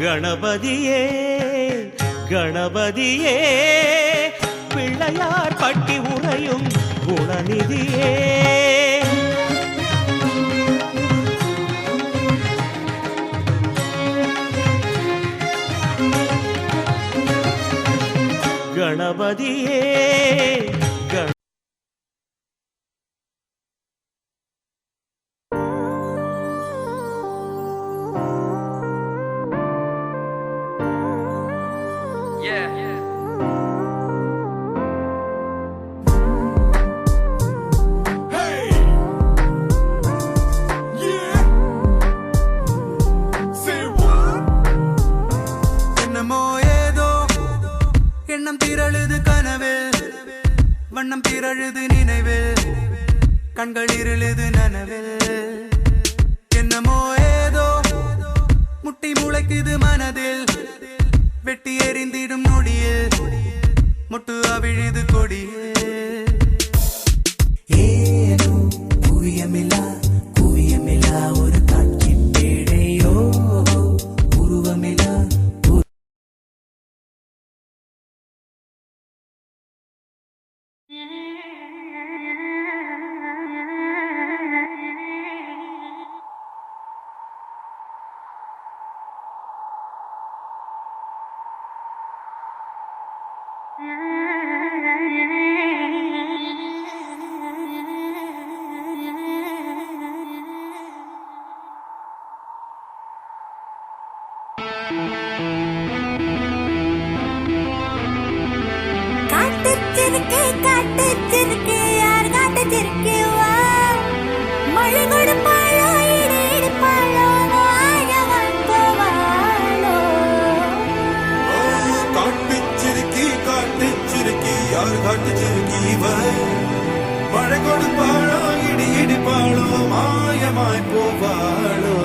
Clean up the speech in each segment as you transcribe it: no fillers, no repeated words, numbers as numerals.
கணபதியே கணபதியே பிள்ளையார் பட்டி உறையும் குணநிதியே கணபதியே எண்ணம் திரழுது கனவில் வண்ணம் திரழுது நினைவில் கண்கள் இருளுது நனவில் என்னமோ ஏதோ முட்டி முளைக்குது மனதில் வெட்டி எறிந்திடும் நொடியில் முட்டு அவிழுது கொடியில் ஏனோ குவியமில்லா ஒரு காட்சி பேடையோ உருவமில்லா காட்டுச்சிருக்கே யார் காட்டுச்சிருக்கே வா மழை கொடுப்பாளோ இடி இடிப்பாளோ ஆயவன் போவாளோ காட்டுச்சிருக்கி யார் காட்டுச்சிருக்கி வா மழை கொடுப்பாளோ இடி இடிப்பாளோ மாயமாய் போவாளோ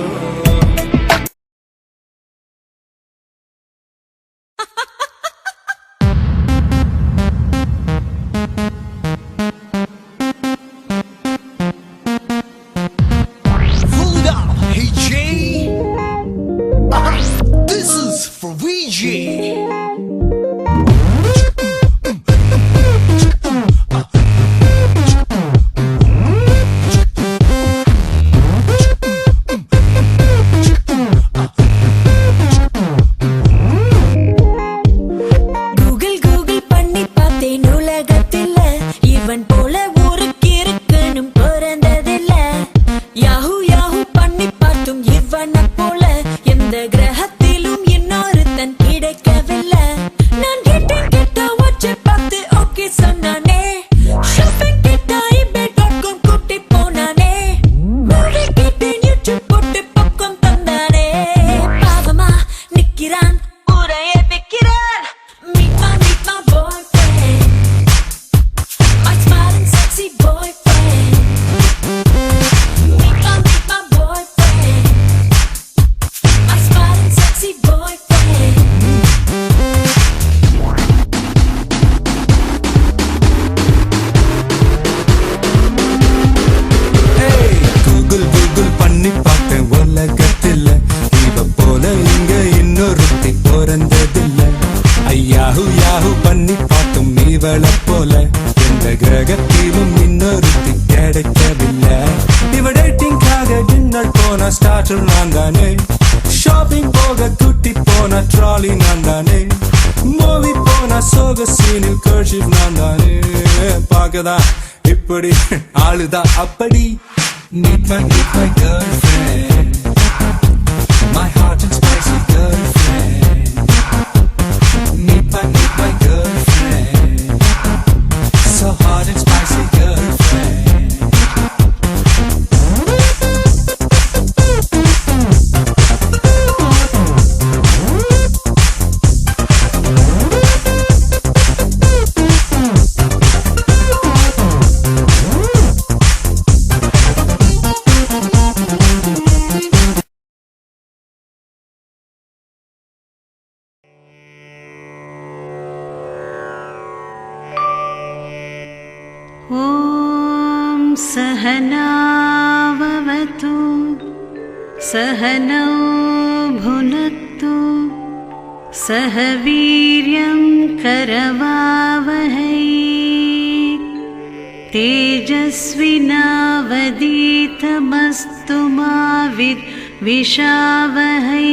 ஷாப்பிங் போக குட்டி போன ட்ராலி நான் தானே மூவி போன சோக சீனில் கர்ஷிப் நான் தானே பார்க்கதான் இப்படி ஆளுதான் அப்படி Meet my girlfriend My hot and spicy girlfriend Meet my girlfriend So hot and spicy girlfriend सहनावतु सहनौ भुनक्तु सह वीर्यं करवावहै तेजस्विनावधीतमस्तु मा विद्विषावहै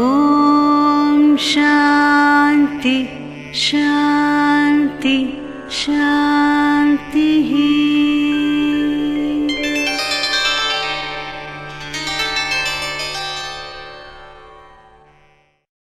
ॐ शान्ति शान्ति।